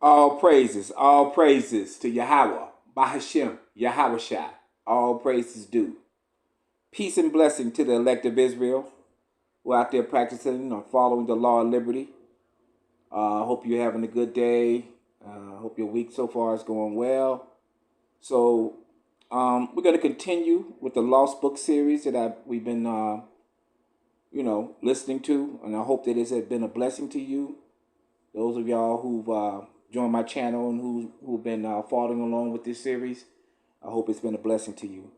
all praises to Yahweh, Bahashem, Yahweh Shai. All praises due. Peace and blessing to the elect of Israel who are out there practicing or following the law of liberty. Hope you're having a good day. Hope your week so far is going well. So we're going to continue with the Lost Book series that we've been, listening to, and I hope that it has been a blessing to you. Those of y'all who've joined my channel and who've been following along with this series, I hope it's been a blessing to you.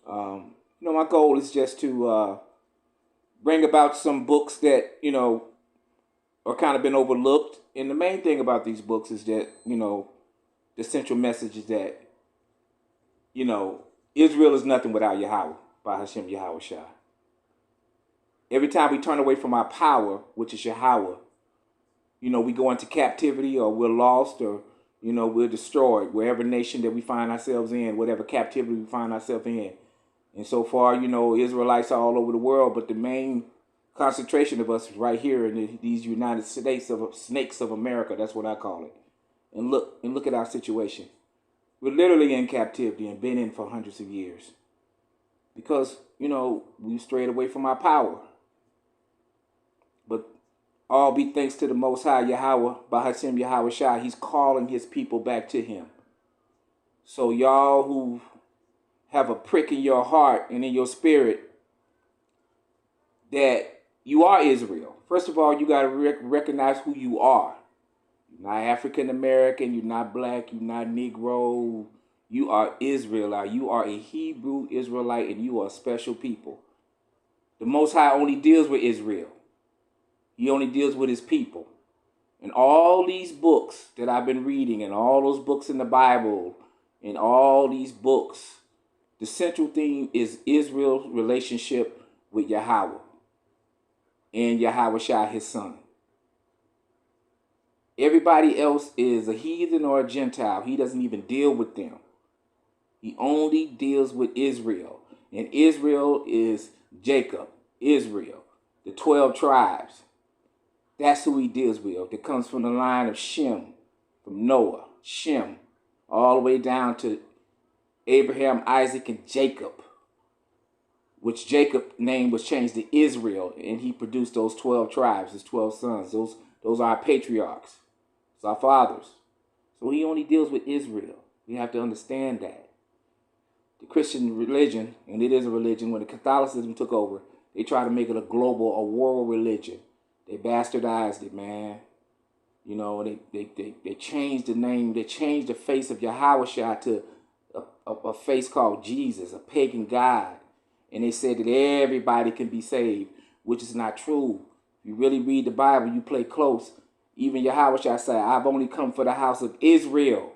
My goal is just to bring about some books that are kind of been overlooked, and the main thing about these books is that the central message is that Israel is nothing without Yahweh, by Hashem Yahweh Shai. Every time we turn away from our power, which is Yahweh, we go into captivity, or we're lost, or we're destroyed, wherever nation that we find ourselves in, whatever captivity we find ourselves in. And so far, Israelites are all over the world, but the main concentration of us is right here in these United States of Snakes of America. That's what I call it. And look at our situation. We're literally in captivity and been in for hundreds of years because we strayed away from our power. But all be thanks to the Most High Yahweh, Bahashem Yahweh Shai. He's calling his people back to him. So y'all who have a prick in your heart and in your spirit that you are Israel. First of all, you got to recognize who you are. You're not African American, you're not black, you're not Negro. You are Israelite. You are a Hebrew Israelite, and you are a special people. The Most High only deals with Israel. He only deals with his people. And all these books that I've been reading, and all those books in the Bible, and all these books, the central theme is Israel's relationship with Yahweh and Yahweh Shai, his son. Everybody else is a heathen or a Gentile. He doesn't even deal with them. He only deals with Israel. And Israel is Jacob, Israel, the 12 tribes. That's who he deals with. That comes from the line of Shem, from Noah, Shem, all the way down to Abraham, Isaac, and Jacob, which Jacob's name was changed to Israel, and he produced those 12 tribes, his 12 sons. Those are our patriarchs. It's our fathers. So he only deals with Israel. We have to understand that. The Christian religion, and it is a religion, when the Catholicism took over, they tried to make it a global, a world religion. They bastardized it, man. They changed the name. They changed the face of Yahweh Shai to a face called Jesus, a pagan god. And they said that everybody can be saved, which is not true. If you really read the Bible, you play close. Even Yahweh Shai said, I've only come for the house of Israel.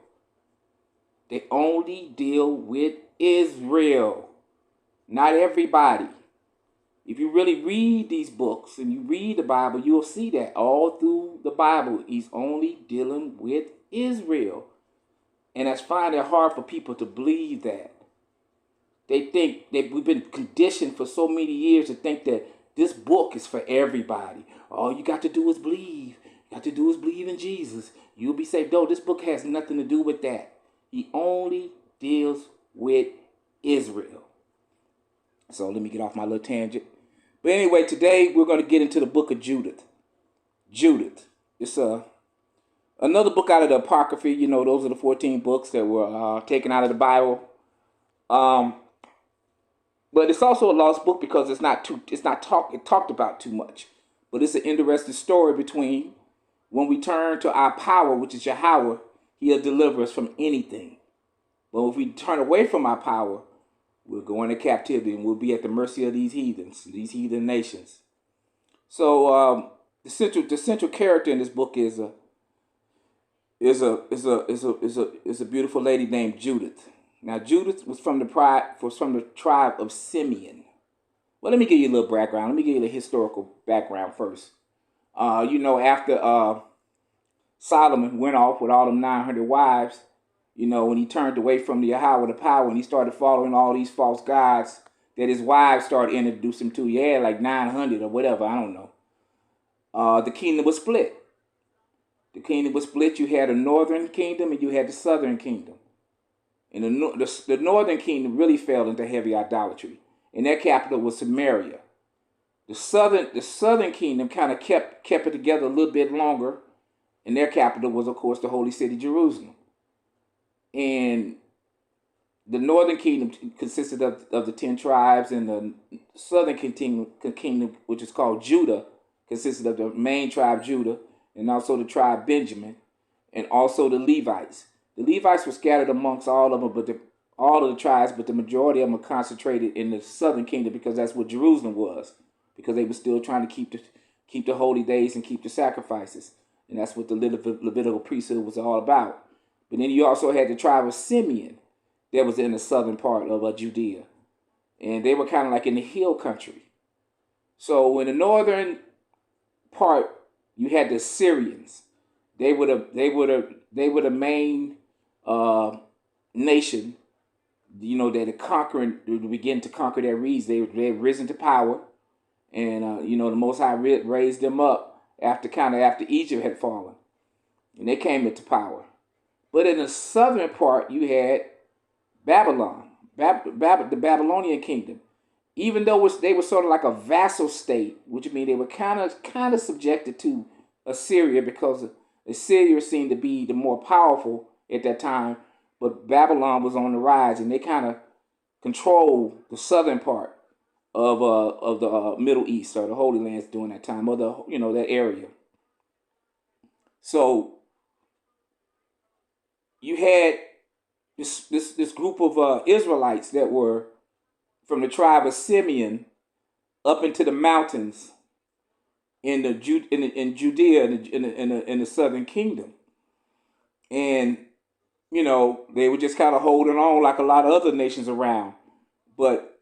They only deal with Israel, not everybody. If you really read these books and you read the Bible, you'll see that all through the Bible, he's only dealing with Israel. And that's finding it hard for people to believe that. They think that we've been conditioned for so many years to think that this book is for everybody. All you got to do is believe. You got to do is believe in Jesus. You'll be saved. No, this book has nothing to do with that. He only deals with Israel. So let me get off my little tangent. But anyway, today we're going to get into the book of Judith. Judith. It's another book out of the Apocryphy. Those are the 14 books that were taken out of the Bible. But it's also a lost book because it's not talked about too much. But it's an interesting story between when we turn to our power, which is Yahweh, he'll deliver us from anything. But if we turn away from our power, we'll go into captivity and we'll be at the mercy of these heathens, these heathen nations. So the central character in this book is a beautiful lady named Judith. Now Judith was from the tribe of Simeon. Well, let me give you a little background. Let me give you the historical background first. After Solomon went off with all them 900 wives, when he turned away from the Yahweh, the power, and he started following all these false gods that his wives started introducing to. He had like 900 or whatever, I don't know. The kingdom was split. The kingdom was split. You had a northern kingdom and you had the southern kingdom. And the northern kingdom really fell into heavy idolatry. And their capital was Samaria. The southern kingdom kind of kept it together a little bit longer. And their capital was, of course, the holy city, Jerusalem. And the northern kingdom consisted of the 10 tribes, and the southern kingdom, which is called Judah, consisted of the main tribe, Judah, and also the tribe Benjamin, and also the Levites. The Levites were scattered amongst all of them, all of the tribes, but the majority of them were concentrated in the southern kingdom because that's what Jerusalem was, because they were still trying to keep the holy days and keep the sacrifices, and that's what the Levitical priesthood was all about. But then you also had the tribe of Simeon that was in the southern part of Judea, and they were kind of like in the hill country. So in the northern part, you had the Assyrians. They were the main nation, that had began to conquer their regions. They had risen to power, and the Most High raised them up after Egypt had fallen, and they came into power. But in the southern part, you had Babylon, the Babylonian kingdom. Even though they were sort of like a vassal state, which means they were kind of subjected to Assyria, because Assyria seemed to be the more powerful at that time, but Babylon was on the rise, and they kind of controlled the southern part of the Middle East, or the Holy Lands during that time, or that area. So you had this group of Israelites that were from the tribe of Simeon up into the mountains in Judea in the southern kingdom, and they were just kind of holding on like a lot of other nations around. But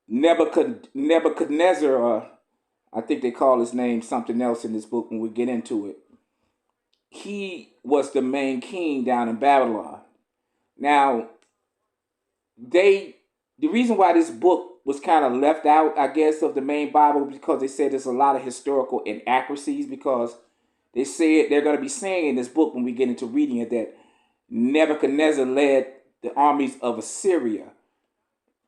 Nebuchadnezzar, I think they call his name something else in this book when we get into it, he was the main king down in Babylon. Now, the reason why this book was kind of left out, I guess, of the main Bible, because they said there's a lot of historical inaccuracies, because they said they're going to be saying in this book when we get into reading it that Nebuchadnezzar led the armies of Assyria.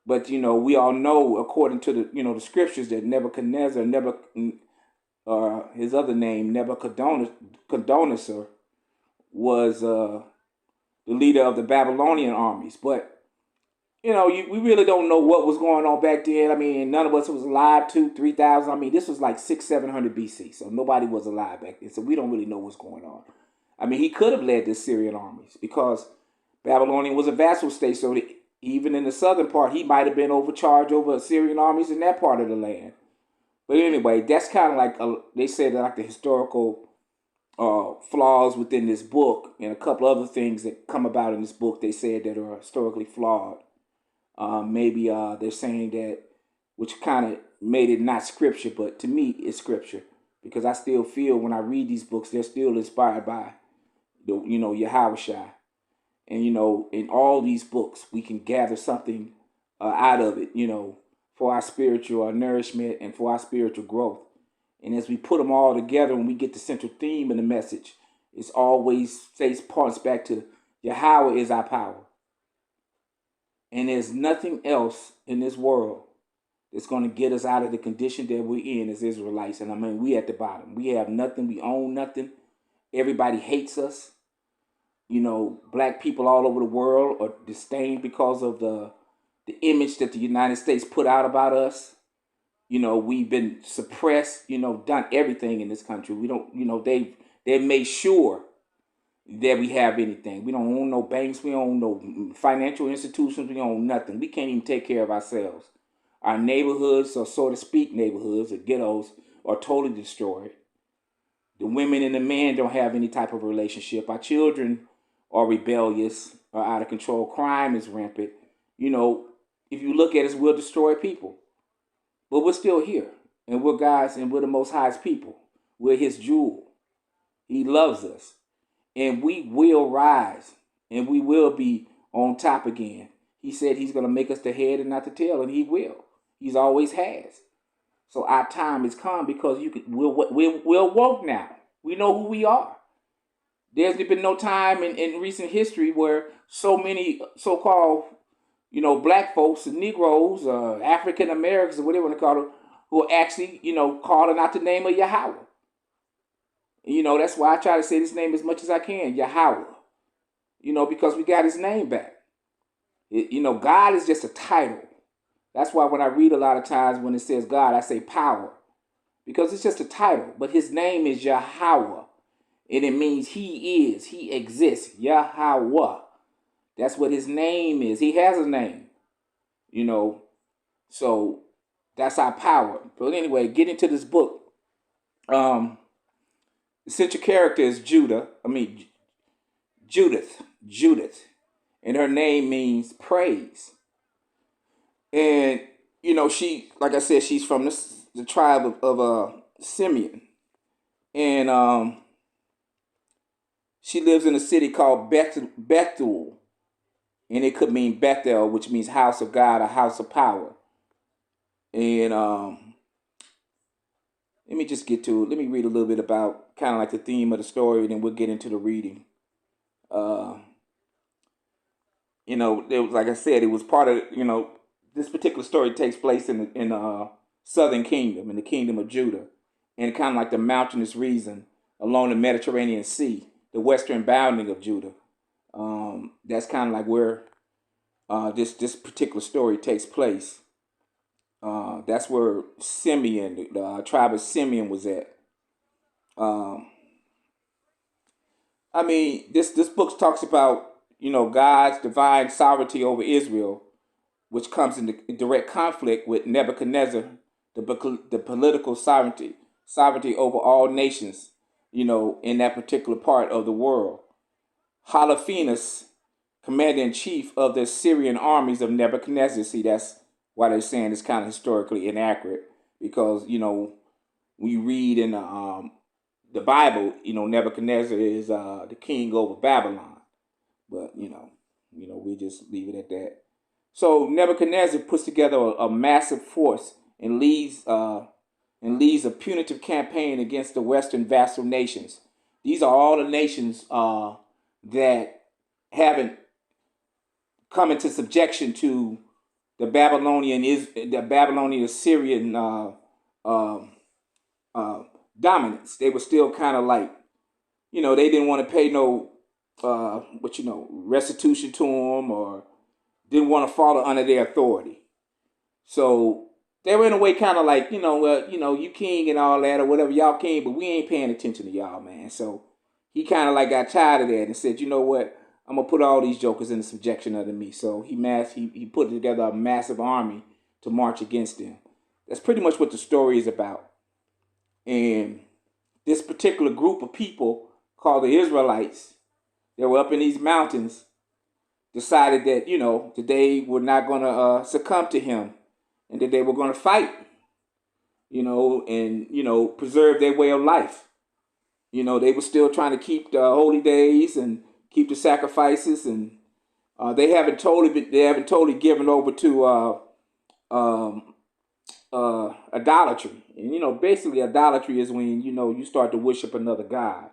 But, we all know, according to the scriptures, that Nebuchadnezzar, his other name, Nebuchadnezzar, was the leader of the Babylonian armies. But, we really don't know what was going on back then. I mean, none of us was alive 3,000. I mean, this was like 700 BC. So nobody was alive back then. So we don't really know what's going on. I mean, he could have led the Assyrian armies, because Babylonian was a vassal state. So even in the southern part, he might have been overcharged over Assyrian armies in that part of the land. But anyway, that's kind of like, they said like the historical flaws within this book, and a couple other things that come about in this book they said that are historically flawed. Maybe they're saying that, which kind of made it not scripture, but to me it's scripture, because I still feel when I read these books, they're still inspired by Yahushua. And in all these books we can gather something out of it, for our spiritual nourishment and for our spiritual growth. And as we put them all together, when we get the central theme of the message, it's always points back to Yahweh is our power. And there's nothing else in this world that's going to get us out of the condition that we're in as Israelites. And I mean, we at the bottom. We have nothing. We own nothing. Everybody hates us. Black people all over the world are disdained because of the image that the United States put out about us. We've been suppressed, done everything in this country. We don't, they've made sure that we have anything. We don't own no banks. We don't own no financial institutions. We own nothing. We can't even take care of ourselves. Our neighborhoods, or so to speak, neighborhoods or ghettos, are totally destroyed. The women and the men don't have any type of relationship. Our children are rebellious or out of control. Crime is rampant. If you look at us, we'll destroy people. But we're still here. And we're God's, and we're the Most High's people. We're his jewel. He loves us. And we will rise. And we will be on top again. He said he's going to make us the head and not the tail. And he will. He's always has. So our time has come, because we're woke now. We know who we are. There's been no time in recent history where so many so-called, black folks and Negroes, African Americans, or whatever you want to call them, who are actually, calling out the name of Yahweh. That's why I try to say this name as much as I can, Yahweh. Because we got his name back. God is just a title. That's why when I read a lot of times when it says God, I say power. Because it's just a title. But his name is Yahweh. And it means he is. He exists. Yahweh. That's what his name is. He has a name. So that's our power. But anyway, get into this book. The central character is Judith. And her name means praise. And, she, like I said, she's from the tribe of Simeon. And she lives in a city called Bethuel. And it could mean Bethel, which means house of God, a house of power. And let me just get to it. Let me read a little bit about kind of like the theme of the story, and then we'll get into the reading. There was, like I said, it was part of, this particular story takes place in the southern kingdom, in the kingdom of Judah, and kind of like the mountainous region along the Mediterranean Sea, the western bounding of Judah. That's kind of like where this particular story takes place. That's where Simeon, the tribe of Simeon, was at. This book talks about God's divine sovereignty over Israel, which comes into direct conflict with Nebuchadnezzar, the political sovereignty over all nations, in that particular part of the world. Holofernes, commander-in-chief of the Assyrian armies of Nebuchadnezzar. See, that's why they're saying it's kind of historically inaccurate, because, when you read in the Bible, Nebuchadnezzar is the king over Babylon. But, we just leave it at that. So Nebuchadnezzar puts together a massive force and leads a punitive campaign against the Western vassal nations. These are all the nations that haven't come into subjection to the Babylonian Assyrian dominance. They were still kind of like, they didn't want to pay no restitution to them, or didn't want to follow under their authority. So they were in a way kind of like, you king and all that, or whatever, y'all king, but we ain't paying attention to y'all, man. So he kind of like got tired of that and said, you know what, I'm gonna put all these jokers in the subjection under me. So he put together a massive army to march against them. That's pretty much what the story is about. And this particular group of people called the Israelites, they were up in these mountains, decided that, that they were not going to succumb to him, and that they were going to fight, and, preserve their way of life. They were still trying to keep the holy days and keep the sacrifices, and they haven't totally given over to idolatry. And, basically idolatry is when, you start to worship another god,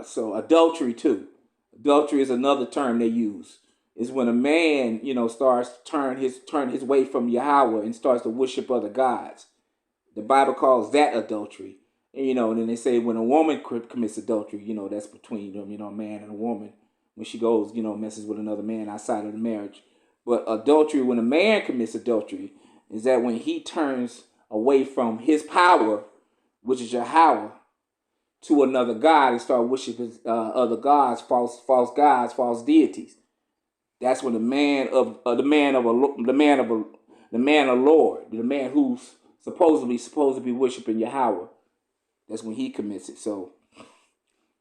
so adultery too. Adultery is another term they use. Is when a man, starts to turn his way from Yahweh and starts to worship other gods. The Bible calls that adultery. And, and then they say when a woman commits adultery, that's between them, a man and a woman. When she goes, messes with another man outside of the marriage. But adultery, when a man commits adultery, is that when he turns away from his power, which is Yahweh, to another god and start worshiping other gods, false gods, false deities. That's when the man of Lord, the man who's supposed to be worshiping Yahweh, that's when he commits it. So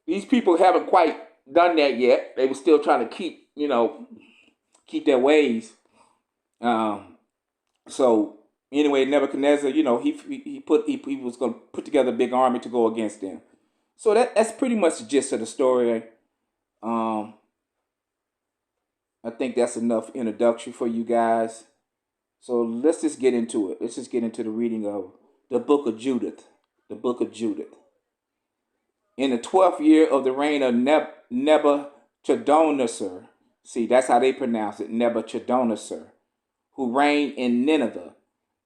these people haven't quite done that yet. They were still trying to keep their ways. So anyway, Nebuchadnezzar, he was going to put together a big army to go against them. So that's pretty much the gist of the story. I think that's enough introduction for you guys. So let's just get into it. Let's just get into the reading of the book of Judith. The book of Judith. In the 12th year of the reign of Nebuchadnezzar, see, that's how they pronounce it, Nebuchadnezzar, who reigned in Nineveh.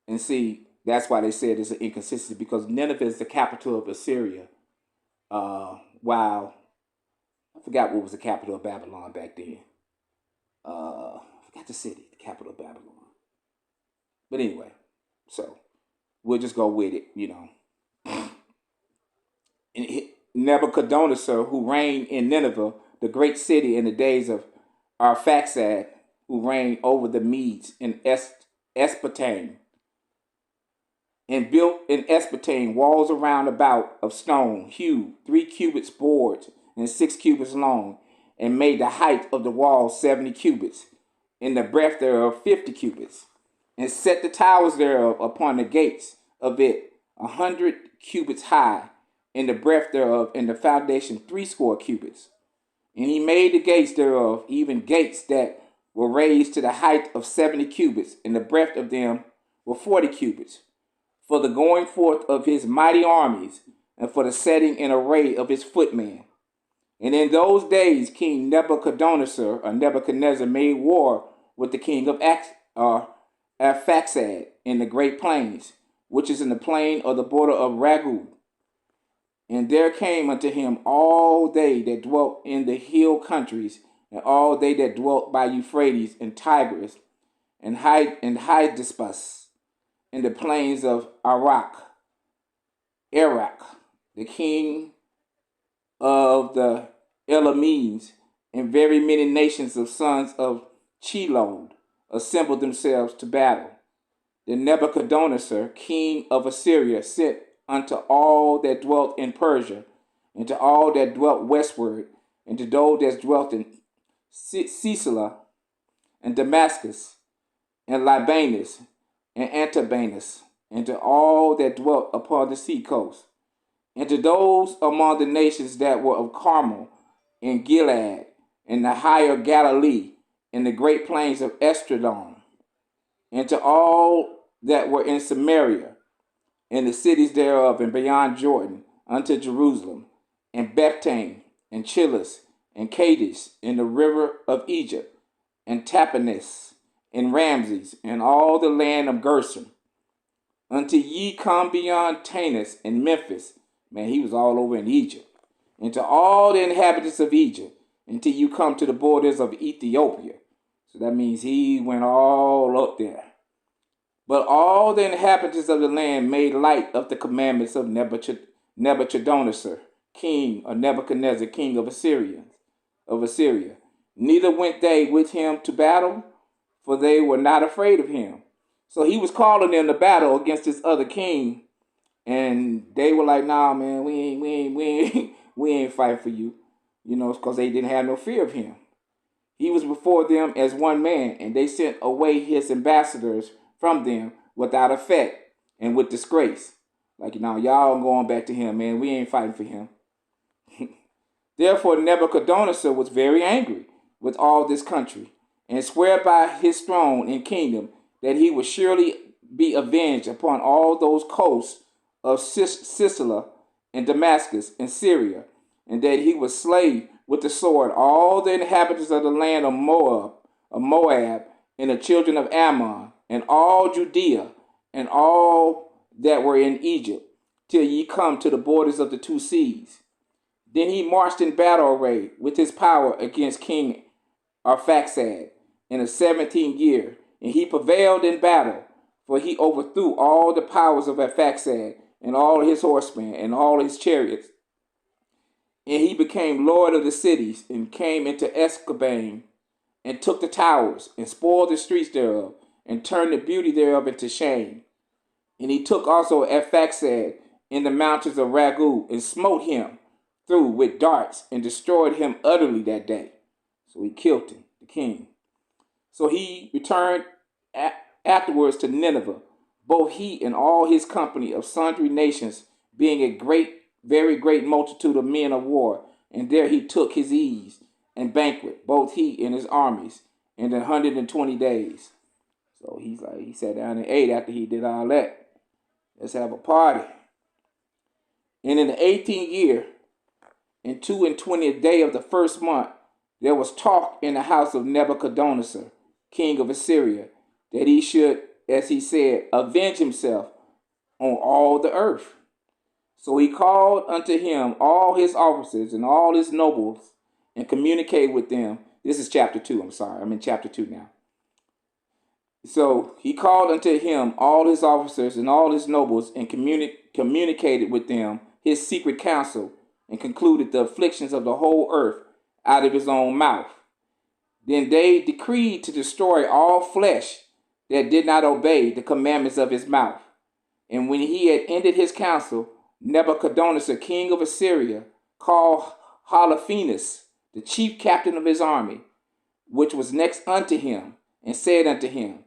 And see, that's why they said it's an inconsistency, because Nineveh is the capital of Assyria. While I forgot what was the capital of Babylon back then. I forgot the city, the capital of Babylon. But anyway, so we'll just go with it, And Nebuchadnezzar, who reigned in Nineveh, the great city, in the days of Arphaxad, who reigned over the Medes in Espartame, and built in Espartame walls around about of stone, hewed 3 cubits broad and 6 cubits long, and made the height of the wall 70 cubits, and the breadth thereof 50 cubits, and set the towers thereof upon the gates of it 100 cubits high, and the breadth thereof, and the foundation 60 cubits. And he made the gates thereof, even gates that were raised to the height of 70 cubits, and the breadth of them were 40 cubits, for the going forth of his mighty armies, and for the setting in array of his footmen. And in those days King Nebuchadnezzar made war with the king of Arphaxad in the great plains, which is in the plain of the border of Ragu. And there came unto him all they that dwelt in the hill countries, and all they that dwelt by Euphrates and Tigris, and Hydaspes, in the plains of Iraq, the king of the Elamites, and very many nations of sons of Chilod assembled themselves to battle. Then Nebuchadnezzar, king of Assyria, sent unto all that dwelt in Persia, and to all that dwelt westward, and to those that dwelt in Sicily, and Damascus, and Libanus, and Antibanus, and to all that dwelt upon the sea coast, and to those among the nations that were of Carmel, and Gilead, and the higher Galilee, and the great plains of Estradon, and to all that were in Samaria, and the cities thereof, and beyond Jordan, unto Jerusalem, and Bethtain, and Chilis, and Kadesh, in the river of Egypt, and Tapanis, and Ramses, and all the land of Gershon, until ye come beyond Tanis and Memphis. Man, he was all over in Egypt. And to all the inhabitants of Egypt, until you come to the borders of Ethiopia. So that means he went all up there. But all the inhabitants of the land made light of the commandments of Nebuchadnezzar, king of Nebuchadnezzar, king of Assyria. Neither went they with him to battle, for they were not afraid of him. So he was calling them to battle against this other king, and they were like, "Nah, man, we ain't fighting for you," because they didn't have no fear of him. He was before them as one man, and they sent away his ambassadors from them without effect and with disgrace. Like, y'all going back to him, man. We ain't fighting for him. Therefore Nebuchadnezzar was very angry with all this country, and sware by his throne and kingdom that he would surely be avenged upon all those coasts of Sicily and Damascus and Syria, and that he would slay with the sword all the inhabitants of the land of Moab, and the children of Ammon, and all Judea, and all that were in Egypt, till ye come to the borders of the 2 seas. Then he marched in battle array with his power against King Arphaxad in the 17th year, and he prevailed in battle, for he overthrew all the powers of Arphaxad, and all his horsemen, and all his chariots. And he became lord of the cities, and came into Escabane, and took the towers, and spoiled the streets thereof, and turned the beauty thereof into shame. And he took also Arphaxad in the mountains of Ragu, and smote him through with darts, and destroyed him utterly that day. So he killed him, the king. So he returned afterwards to Nineveh, both he and all his company of sundry nations, being a very great multitude of men of war. And there he took his ease and banquet, both he and his armies, in 120 days. So he sat down and ate after he did all that. Let's have a party. And in the 18th year and 22nd day of the first month, there was talk in the house of Nebuchadnezzar, king of Assyria, that he should, as he said, avenge himself on all the earth. So he called unto him all his officers and all his nobles and communicated with them. This is chapter 2. I'm sorry. I'm in chapter 2 now. So he called unto him all his officers and all his nobles and communicated with them his secret counsel and concluded the afflictions of the whole earth out of his own mouth. Then they decreed to destroy all flesh that did not obey the commandments of his mouth. And when he had ended his counsel, Nebuchadnezzar, king of Assyria, called Holofernes, the chief captain of his army, which was next unto him, and said unto him,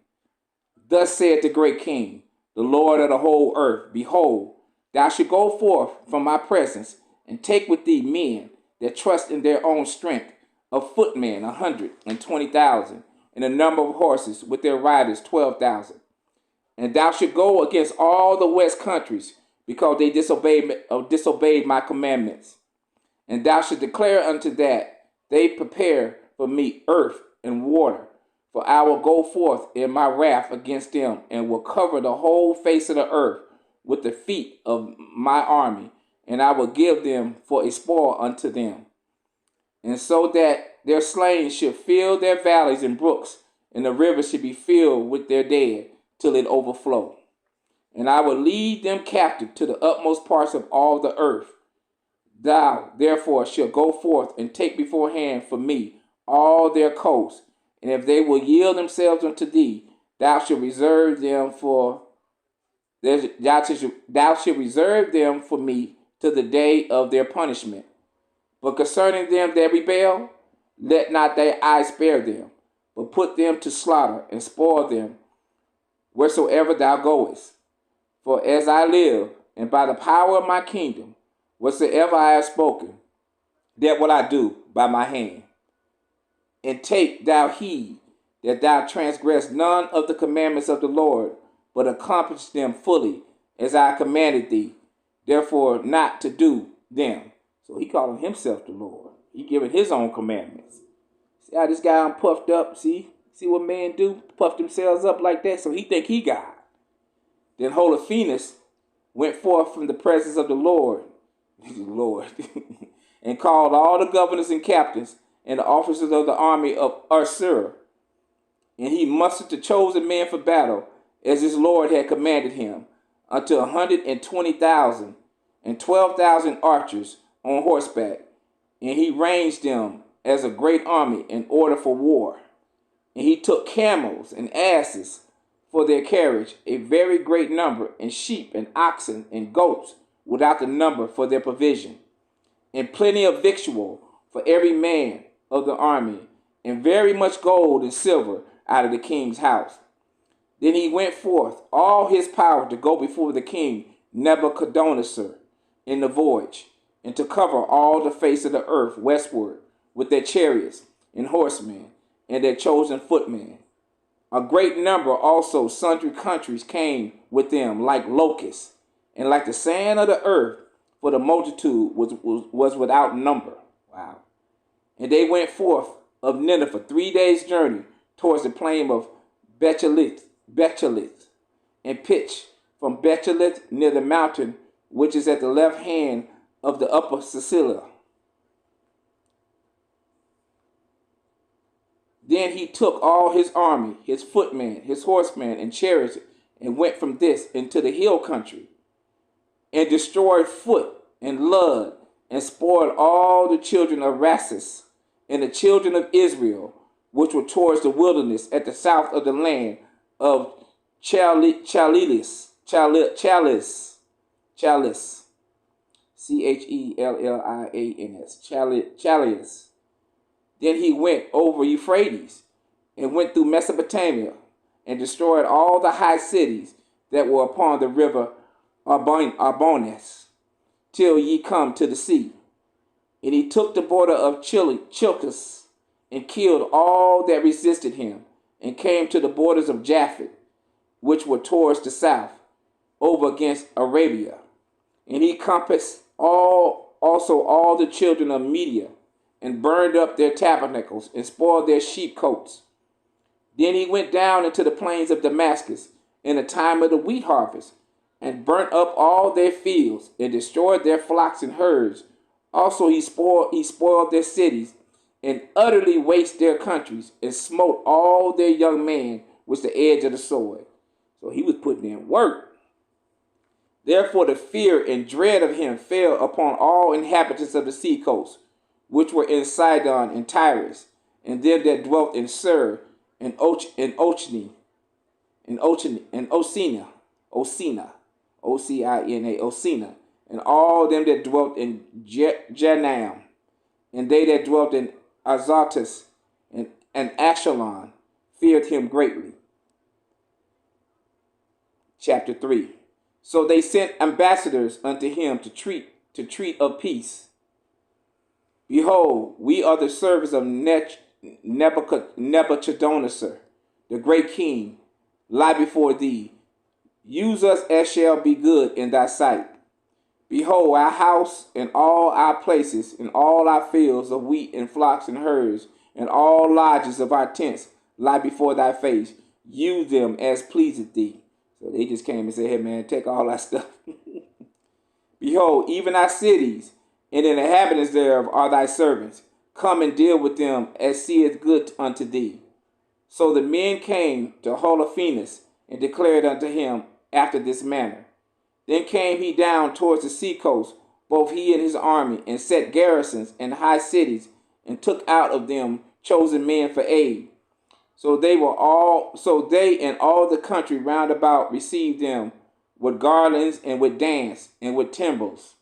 Thus saith the great king, the Lord of the whole earth, Behold, thou shalt go forth from my presence, and take with thee men that trust in their own strength, of footmen 120,000, and a number of horses with their riders 12,000. And thou shalt go against all the west countries, because they disobeyed my commandments. And thou shalt declare unto that they prepare for me earth and water. For I will go forth in my wrath against them, and will cover the whole face of the earth with the feet of my army, and I will give them for a spoil unto them. And so that their slain should fill their valleys and brooks, and the rivers should be filled with their dead, till it overflow. And I will lead them captive to the utmost parts of all the earth. Thou, therefore, shalt go forth and take beforehand for me all their coasts, and if they will yield themselves unto thee, thou shalt reserve them for me to the day of their punishment. But concerning them that rebel, let not thy eyes spare them, but put them to slaughter and spoil them wheresoever thou goest. For as I live, and by the power of my kingdom, whatsoever I have spoken, that will I do by my hand. And take thou heed that thou transgress none of the commandments of the Lord, but accomplish them fully, as I commanded thee, therefore not to do them. So he calling himself the Lord. He giving his own commandments. See how this guy puffed up? See what men do? Puff themselves up like that, so he think he God. Then Holofernes went forth from the presence of the Lord, and called all the governors and captains and the officers of the army of Assyria. And he mustered the chosen men for battle, as his Lord had commanded him, unto 120,000 and 12,000 archers on horseback. And he ranged them as a great army in order for war. And he took camels and asses for their carriage, a very great number, and sheep and oxen and goats without the number for their provision, and plenty of victual for every man of the army, and very much gold and silver out of the king's house. Then he went forth all his power to go before the king Nebuchadnezzar in the voyage, and to cover all the face of the earth westward with their chariots and horsemen and their chosen footmen. A great number also sundry countries came with them like locusts, and like the sand of the earth, for the multitude was without number. Wow. And they went forth of Nineveh 3 days' journey towards the plain of Bethulia, and pitched from Bethulia near the mountain which is at the left hand of the upper Sicilia. Then he took all his army, his footmen, his horsemen, and chariots, and went from this into the hill country, and destroyed Foot and Lud, and spoiled all the children of Rassus, and the children of Israel, which were towards the wilderness at the south of the land of Chalice, Chalias. Then he went over Euphrates, and went through Mesopotamia, and destroyed all the high cities that were upon the river Arbones, till ye come to the sea. And he took the border of Chilcus, and killed all that resisted him, and came to the borders of Japhet, which were towards the south, over against Arabia. And he compassed all also all the children of Media, and burned up their tabernacles, and spoiled their sheepcotes. Then he went down into the plains of Damascus in the time of the wheat harvest, and burnt up all their fields, and destroyed their flocks and herds. Also he spoiled their cities, and utterly wasted their countries, and smote all their young men with the edge of the sword. So he was putting in work. Therefore the fear and dread of him fell upon all inhabitants of the seacoast, which were in Sidon and Tyrus, and them that dwelt in Sur, and Ocina, Ocina, and all them that dwelt in Janam, and they that dwelt in Azotus and Ashelon feared him greatly. Chapter 3. So they sent ambassadors unto him to treat of peace. Behold, we are the servants of Nebuchadnezzar, the great king, lie before thee. Use us as shall be good in thy sight. Behold, our house and all our places and all our fields of wheat and flocks and herds and all lodges of our tents lie before thy face. Use them as pleaseth thee. So they just came and said, hey man, take all our stuff. Behold, even our cities and the inhabitants thereof are thy servants. Come and deal with them as seeth good unto thee. So the men came to Holofernes and declared unto him after this manner. Then came he down towards the seacoast, both he and his army, and set garrisons in high cities, and took out of them chosen men for aid. So they and all the country round about received them with garlands and with dance and with timbrels.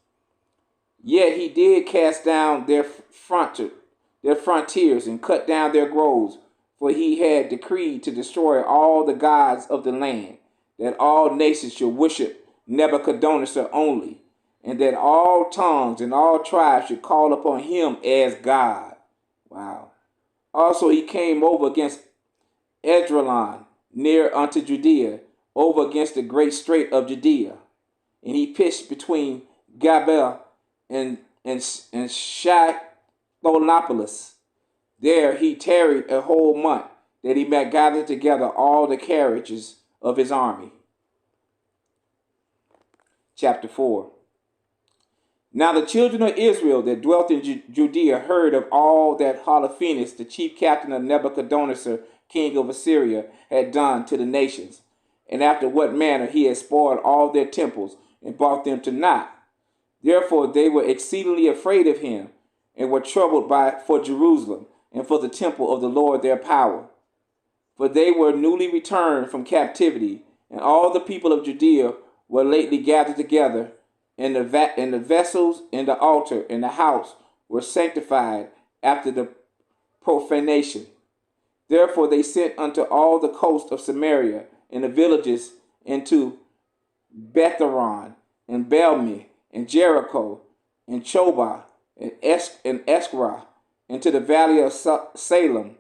Yet he did cast down their frontiers and cut down their groves, for he had decreed to destroy all the gods of the land, that all nations should worship Nebuchadnezzar only, and that all tongues and all tribes should call upon him as God. Wow. Also he came over against Edrelon, near unto Judea, over against the great strait of Judea. And he pitched between Gabel and Shitholopolis. There he tarried a whole month, that he might gather together all the carriages of his army. Chapter 4. Now the children of Israel that dwelt in Judea heard of all that Holofernes, the chief captain of Nebuchadnezzar, king of Assyria, had done to the nations, and after what manner he had spoiled all their temples and brought them to naught. Therefore they were exceedingly afraid of him, and were troubled for Jerusalem and for the temple of the Lord their power. For they were newly returned from captivity, and all the people of Judea were lately gathered together, and the vessels and the altar and the house were sanctified after the profanation. Therefore they sent unto all the coast of Samaria and the villages, into Betharon and Belmi and Jericho and Chobah and Eskrah, into the valley of Salem,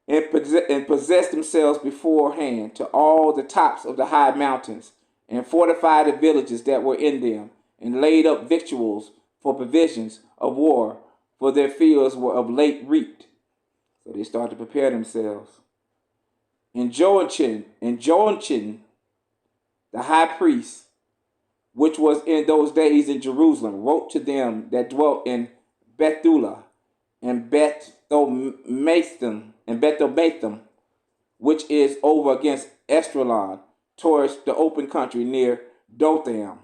and possessed themselves beforehand to all the tops of the high mountains, and fortified the villages that were in them, and laid up victuals for provisions of war, for their fields were of late reaped. So they started to prepare themselves. And Joachim, the high priest, which was in those days in Jerusalem, wrote to them that dwelt in Bethulia and Bethelmatham, which is over against Esdraelon, towards the open country near Dothan,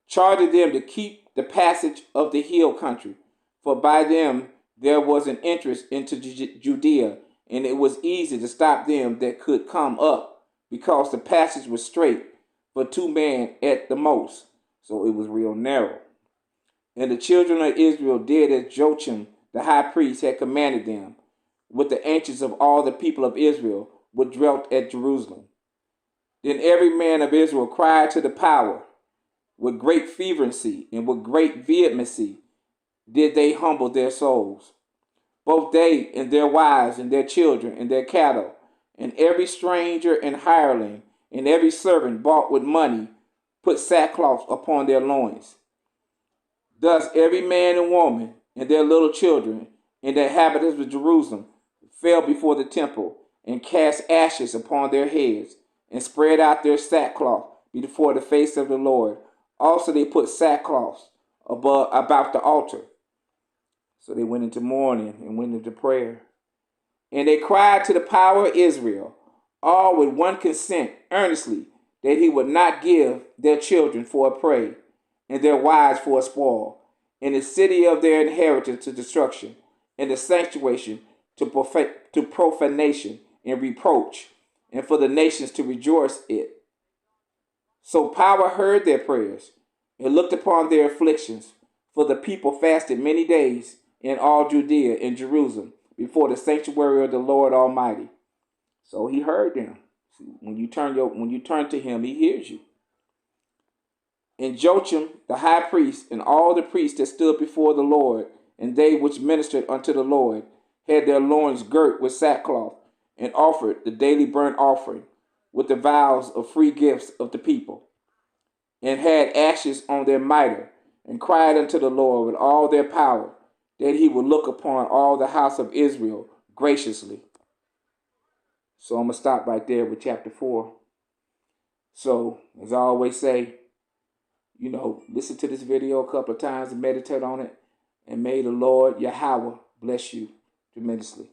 charged them to keep the passage of the hill country, for by them there was an entrance into Judea, and it was easy to stop them that could come up, because the passage was straight for 2 men at the most. So it was real narrow. And the children of Israel did as Joachim the high priest had commanded them, with the ancients of all the people of Israel which dwelt at Jerusalem. Then every man of Israel cried to the power. With great fervency and with great vehemency did they humble their souls, both they and their wives and their children and their cattle, and every stranger and hireling, and every servant bought with money, put sackcloth upon their loins. Thus every man and woman and their little children and the inhabitants of Jerusalem fell before the temple and cast ashes upon their heads and spread out their sackcloth before the face of the Lord. Also they put sackcloths about the altar. So they went into mourning and went into prayer. And they cried to the power of Israel, all with one consent, earnestly, that he would not give their children for a prey, and their wives for a spoil, and the city of their inheritance to destruction, and the sanctuary to profanation and reproach, and for the nations to rejoice it. So power heard their prayers, and looked upon their afflictions, for the people fasted many days in all Judea and Jerusalem before the sanctuary of the Lord Almighty. So he heard them. When you turn to him, he hears you. And Joachim the high priest and all the priests that stood before the Lord, and they which ministered unto the Lord, had their loins girt with sackcloth, and offered the daily burnt offering with the vows of free gifts of the people, and had ashes on their mitre, and cried unto the Lord with all their power, that he would look upon all the house of Israel graciously. So I'm going to stop right there with chapter 4. So, as I always say, listen to this video a couple of times and meditate on it. And may the Lord Yahweh bless you tremendously.